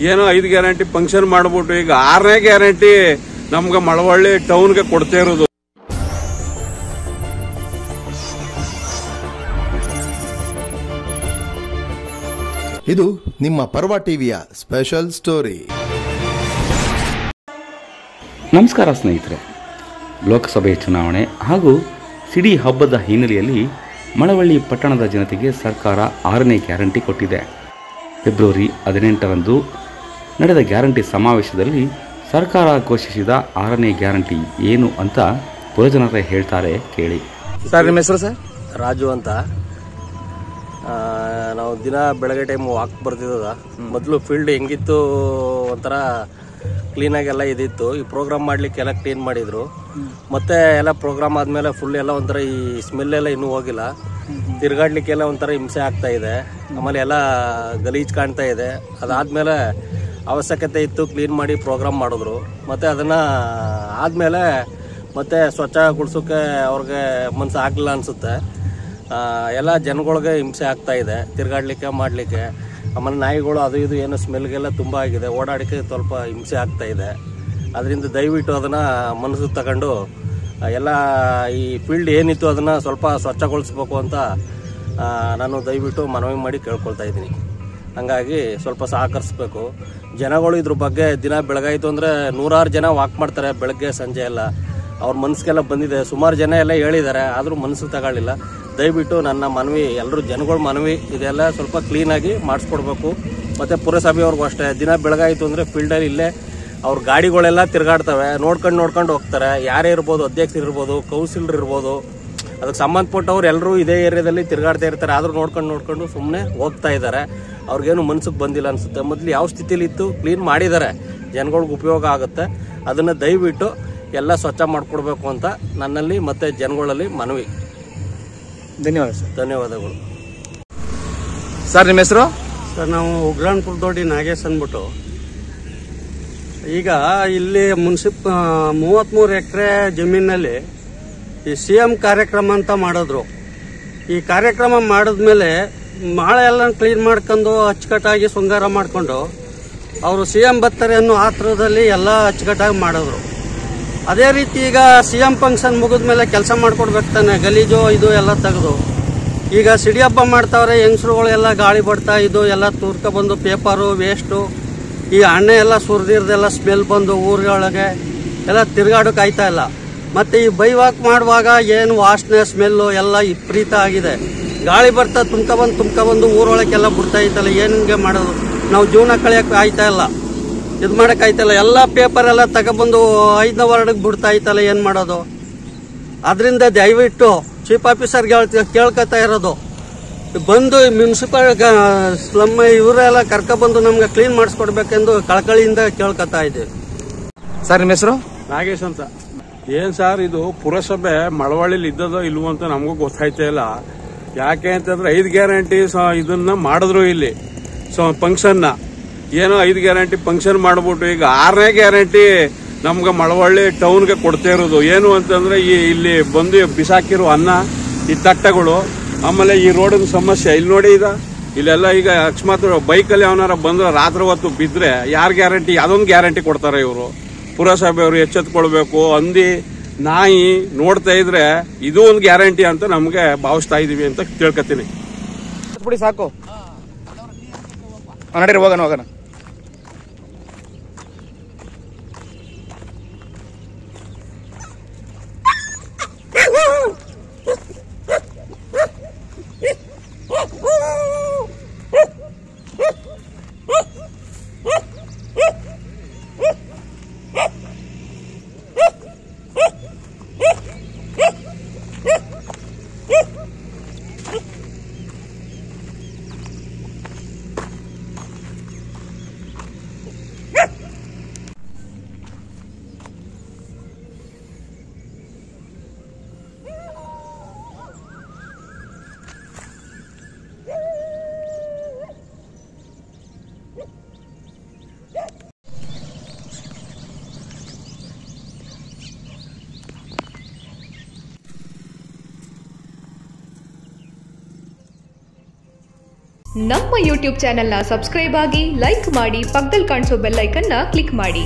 ಏನೋ 5 guarantee function ಮಾಡ್ಬಿಟ್ಟು ಈಗ 6ನೇ ಗ್ಯಾರಂಟಿ ನಮ್ಗೆ ಮಳವಳ್ಳಿ ಟೌನ್ಗೆ ಕೊಡ್ತಾ ಇರೋದು. ಇದು ನಿಮ್ಮ ಪರ್ವ ಟಿವಿಯ ಸ್ಪೆಷಲ್ ಸ್ಟೋರಿ. ನಮಸ್ಕಾರ ಸ್ನೇಹಿತರೆ, ಲೋಕಸಭೆ ಚುನಾವಣೆ ಹಾಗೂ ಸಿಡಿ ಹಬ್ಬದ ಹಿನ್ನೆಲೆಯಲ್ಲಿ ಮಳವಳ್ಳಿ ಪಟ್ಟಣದ ಜನತೆಗೆ ಸರ್ಕಾರ 6ನೇ ಗ್ಯಾರಂಟಿ ಕೊಟ್ಟಿದೆ. ಫೆಬ್ರವರಿ 18ರಂದು ನಡೆದ ಗ್ಯಾರಂಟಿ ಸಮಾವೇಶದಲ್ಲಿ ಸರ್ಕಾರ ಘೋಷಿಸಿದ 6ನೇ ಗ್ಯಾರಂಟಿ ಏನು ಅಂತ ಪುರಜನರೇ ಹೇಳ್ತಾರೆ, ಕೇಳಿ. ಸರ್, ನಿಮ್ಮ ಹೆಸರು? ಸರ್, ರಾಜು ಅಂತ. ನಾವು ದಿನ ಬೆಳಗ್ಗೆ ಟೈಮ್ ವಾಕ್ ಬರ್ತಿದ್ದದ. ಮೊದಲು ಫೀಲ್ಡ್ ಹೆಂಗಿತ್ತು, ಒಂಥರ ಕ್ಲೀನಾಗೆಲ್ಲ ಇದಿತ್ತು. ಈ ಪ್ರೋಗ್ರಾಮ್ ಮಾಡ್ಲಿಕ್ಕೆಲ್ಲ ಕ್ಲೀನ್ ಮಾಡಿದ್ರು. ಮತ್ತೆ ಎಲ್ಲ ಪ್ರೋಗ್ರಾಮ್ ಆದ್ಮೇಲೆ ಫುಲ್ ಎಲ್ಲ ಒಂಥರ ಈ ಸ್ಮೆಲ್ ಎಲ್ಲ ಇನ್ನೂ ಹೋಗಿಲ್ಲ. ತಿರ್ಗಾಡ್ಲಿಕ್ಕೆಲ್ಲ ಒಂಥರ ಹಿಂಸೆ ಆಗ್ತಾ ಇದೆ. ಆಮೇಲೆ ಎಲ್ಲ ಗಲೀಜ್ ಕಾಣ್ತಾ ಇದೆ. ಅದಾದ್ಮೇಲೆ ಅವಶ್ಯಕತೆ ಇತ್ತು, ಕ್ಲೀನ್ ಮಾಡಿ ಪ್ರೋಗ್ರಾಮ್ ಮಾಡಿದ್ರು. ಮತ್ತೆ ಅದನ್ನ ಆದ್ಮೇಲೆ ಮತ್ತೆ ಸ್ವಚ್ಛಗೊಳಿಸೋಕೆ ಅವ್ರಿಗೆ ಮನಸ್ಸು ಆಗ್ಲಿಲ್ಲ ಅನ್ಸುತ್ತೆ. ಎಲ್ಲ ಜನಗಳಿಗೆ ಹಿಂಸೆ ಆಗ್ತಾ ಇದೆ ತಿರ್ಗಾಡ್ಲಿಕ್ಕೆ ಮಾಡಲಿಕ್ಕೆ. ಆಮೇಲೆ ನಾಯಿಗಳು ಅದು ಇದು ಏನೋ ಸ್ಮೆಲ್ಗೆಲ್ಲ ತುಂಬ ಆಗಿದೆ, ಓಡಾಡಕ್ಕೆ ಸ್ವಲ್ಪ ಹಿಂಸೆ ಆಗ್ತಾ ಇದೆ. ಅದರಿಂದ ದಯವಿಟ್ಟು ಅದನ್ನು ಮನಸ್ಸಿಗೆ ತಗೊಂಡು ಎಲ್ಲ ಈ ಫೀಲ್ಡ್ ಏನಿತ್ತು ಅದನ್ನು ಸ್ವಲ್ಪ ಸ್ವಚ್ಛಗೊಳಿಸ್ಬೇಕು ಅಂತ ನಾನು ದಯವಿಟ್ಟು ಮನವಿ ಮಾಡಿ ಕೇಳ್ಕೊಳ್ತಾ ಇದ್ದೀನಿ. ಹಾಗಾಗಿ ಸ್ವಲ್ಪ ಸಹಕರಿಸ್ಬೇಕು ಜನಗಳು. ಇದ್ರ ಬಗ್ಗೆ ದಿನ ಬೆಳಗಾಯಿತು ಅಂದರೆ 100 ಜನ ವಾಕ್ ಮಾಡ್ತಾರೆ ಬೆಳಗ್ಗೆ ಸಂಜೆ ಎಲ್ಲ. ಅವ್ರ ಮನಸ್ಸಿಗೆಲ್ಲ ಬಂದಿದೆ, ಸುಮಾರು ಜನ ಎಲ್ಲ ಹೇಳಿದ್ದಾರೆ, ಆದರೂ ಮನಸ್ಸಿಗೆ ತಗೊಳ್ಳಿಲ್ಲ. ದಯವಿಟ್ಟು ನನ್ನ ಮನವಿ, ಎಲ್ಲರೂ ಜನಗಳ ಮನವಿ, ಇದೆಲ್ಲ ಸ್ವಲ್ಪ ಕ್ಲೀನಾಗಿ ಮಾಡಿಸ್ಕೊಡ್ಬೇಕು. ಮತ್ತು ಪುರಸಭೆಯವ್ರಿಗೂ ಅಷ್ಟೇ, ದಿನ ಬೆಳಗಾಯಿತು ಅಂದರೆ ಫೀಲ್ಡಲ್ಲಿ ಇಲ್ಲೇ ಅವ್ರ ಗಾಡಿಗಳೆಲ್ಲ ತಿರ್ಗಾಡ್ತವೆ, ನೋಡ್ಕೊಂಡು ಹೋಗ್ತಾರೆ. ಯಾರೇ ಇರ್ಬೋದು, ಅಧ್ಯಕ್ಷರು ಇರ್ಬೋದು, ಕೌನ್ಸಿಲರ್ ಇರ್ಬೋದು, ಅದಕ್ಕೆ ಸಂಬಂಧಪಟ್ಟವ್ರು ಎಲ್ಲರೂ ಇದೇ ಏರಿಯಾದಲ್ಲಿ ತಿರ್ಗಾಡ್ತಾ ಇರ್ತಾರೆ. ಆದರೂ ನೋಡ್ಕೊಂಡು ಸುಮ್ಮನೆ ಹೋಗ್ತಾ ಇದ್ದಾರೆ. ಅವ್ರಿಗೇನು ಮನ್ಸಿಗೆ ಬಂದಿಲ್ಲ ಅನಿಸುತ್ತೆ. ಮೊದಲು ಯಾವ ಸ್ಥಿತಿಲಿ ಇತ್ತು ಕ್ಲೀನ್ ಮಾಡಿದ್ದಾರೆ, ಜನಗಳಿಗೆ ಉಪಯೋಗ ಆಗುತ್ತೆ. ಅದನ್ನು ದಯವಿಟ್ಟು ಎಲ್ಲ ಸ್ವಚ್ಛ ಮಾಡಿಕೊಡ್ಬೇಕು ಅಂತ ನನ್ನಲ್ಲಿ ಮತ್ತು ಜನಗಳಲ್ಲಿ ಮನವಿ. ಧನ್ಯವಾದ ಸರ್. ಧನ್ಯವಾದಗಳು. ಸರ್, ನಿಮ್ಮ ಹೆಸರು? ಸರ್, ನಾವು ಉಗ್ರಾನ್ಪುರ ದೊಡ್ಡಿ ನಾಗೇಶ್ ಅಂದ್ಬಿಟ್ಟು. ಈಗ ಇಲ್ಲಿ 33 ಎಕರೆ ಜಮೀನಲ್ಲಿ ಈ CM ಕಾರ್ಯಕ್ರಮ ಅಂತ ಮಾಡಿದ್ರು. ಈ ಕಾರ್ಯಕ್ರಮ ಮಾಡಿದ್ಮೇಲೆ ಮಾಳೆ ಎಲ್ಲ ಕ್ಲೀನ್ ಮಾಡ್ಕೊಂಡು ಅಚ್ಚುಕಟ್ಟಾಗಿ ಶೃಂಗಾರ ಮಾಡಿಕೊಂಡು ಅವರು CM ಬರ್ತಾರೆ ಅನ್ನೋ ಆತರದಲ್ಲಿ ಎಲ್ಲ ಅಚ್ಚುಕಟ್ಟಾಗಿ ಮಾಡಿದ್ರು. ಅದೇ ರೀತಿ ಈಗ CM ಫಂಕ್ಷನ್ ಮುಗಿದ್ಮೇಲೆ ಕೆಲಸ ಮಾಡ್ಕೊಡ್ಬೇಕು ತಾನೆ, ಗಲೀಜು ಇದು ಎಲ್ಲ ತೆಗೆದು. ಈಗ ಸಿಡಿ ಹಬ್ಬ ಮಾಡ್ತಾವ್ರೆ, ಹೆಂಗಸ್ರುಗಳೆಲ್ಲ ಗಾಳಿ ಬಡ್ತಾ ಇದು ಎಲ್ಲ ತೂರ್ಕೊಬಂದು ಪೇಪರು ವೇಸ್ಟು, ಈ ಅಣ್ಣೆ ಎಲ್ಲ ಸುರಿದಿರ್ದೆಲ್ಲ ಸ್ಮೆಲ್ ಬಂದು ಊರುಗಳಿಗೆ ಎಲ್ಲ ತಿರ್ಗಾಡೋಕೆ ಆಯ್ತಾ ಇಲ್ಲ. ಮತ್ತು ಈ ಬೈವಾಕ್ ಮಾಡುವಾಗ ಏನು ವಾಸನೆ ಸ್ಮೆಲ್ಲು ಎಲ್ಲ ವಿಪರೀತ ಆಗಿದೆ. ಗಾಳಿ ಬರ್ತಾ ತುಂಬ್ಕೊಬಂದು ಊರೊಳಗೆಲ್ಲ ಬಿಡ್ತಾ ಇತ್ತಲ್ಲ, ಏನಿಗೆ ಮಾಡೋದು? ನಾವು ಜೀವನ ಕಳಿಯೋಕೆ ಆಯ್ತಾ ಇಲ್ಲ, ಇದು ಮಾಡೋಕೆ ಆಯ್ತಲ್ಲ. ಎಲ್ಲ ಪೇಪರ್ ಎಲ್ಲ ತಗೊಬಂದು 5ನೇ ವಾರ್ಡ್ಗೆ ಬಿಡ್ತಾ ಇತ್ತಲ್ಲ, ಏನು ಮಾಡೋದು? ಅದರಿಂದ ದಯವಿಟ್ಟು ಚೀಫ್ ಆಫೀಸರ್ಗೆ ಕೇಳ್ಕೊತಾ ಇರೋದು, ಬಂದು ಮುನ್ಸಿಪಲ್ ಸ್ಲಮ್ ಇವರೆಲ್ಲ ಕರ್ಕೊಬಂದು ನಮ್ಗೆ ಕ್ಲೀನ್ ಮಾಡಿಸ್ಕೊಡ್ಬೇಕೆಂದು ಕಳಕಳಿಯಿಂದ ಕೇಳ್ಕೊತಾ ಇದ್ದೀವಿ. ಸರ್, ನಿಮ್ಮ ಹೆಸರು? ನಾಗೇಶ್ ಅಂತ. ಏನ್ ಸರ್, ಇದು ಪುರಸಭೆ ಮಳವಳ್ಳಿಲಿ ಇದ್ದದೋ ಇಲ್ವೋ ಅಂತ ನಮಗೂ ಗೊತ್ತಾಯ್ತಾ ಇಲ್ಲ. ಯಾಕೆ ಅಂತಂದ್ರೆ 5 ಗ್ಯಾರಂಟಿ ಇದನ್ನ ಮಾಡಿದ್ರು ಇಲ್ಲಿ ಫಂಕ್ಷನ್. ಏನೋ 5 ಗ್ಯಾರಂಟಿ ಫಂಕ್ಷನ್ ಮಾಡ್ಬಿಟ್ಟು ಈಗ 6ನೇ ಗ್ಯಾರಂಟಿ ನಮ್ಗೆ ಮಳವಳ್ಳಿ ಟೌನ್ಗೆ ಕೊಡ್ತಾ ಇರೋದು. ಏನು ಅಂತಂದ್ರೆ ಇಲ್ಲಿ ಬಂದು ಬಿಸಾಕಿರೋ ಅನ್ನ, ಈ ತಟ್ಟೆಗಳು, ಆಮೇಲೆ ಈ ರೋಡಿನ ಸಮಸ್ಯೆ. ಇಲ್ಲಿ ನೋಡಿ, ಇಲ್ಲೆಲ್ಲ ಈಗ ಅಕಸ್ಮಾತ್ ಬೈಕಲ್ಲಿ ಅವನಾರ ಬಂದ್ರೆ ರಾತ್ರಿ ಹೊತ್ತು ಬಿದ್ರೆ ಯಾರು ಗ್ಯಾರಂಟಿ? ಅದೊಂದು ಗ್ಯಾರಂಟಿ ಕೊಡ್ತಾರೆ ಇವರು. ಪುರಸಭೆಯವರು ಎಚ್ಚೆತ್ಕೊಳ್ಬೇಕು. ಹಂದಿ ನಾಯಿ ನೋಡ್ತಾ ಇದ್ರೆ ಇದು ಒಂದು ಗ್ಯಾರಂಟಿ ಅಂತ ನಮ್ಗೆ ಭಾವಿಸ್ತಾ ಇದೀವಿ ಅಂತ ತಿಳ್ಕೊತೀನಿ. ಸಾಕು, ನಡೀರಿ, ಹೋಗೋಣ. ನಮ್ಮ ಯೂಟ್ಯೂಬ್ ಚಾನೆಲ್ನ ಸಬ್ಸ್ಕ್ರೈಬ್ ಆಗಿ, ಲೈಕ್ ಮಾಡಿ, ಪಕ್ಕದಲ್ಲಿ ಕಾಣಿಸೋ ಬೆಲ್ ಐಕನ್ನ ಕ್ಲಿಕ್ ಮಾಡಿ.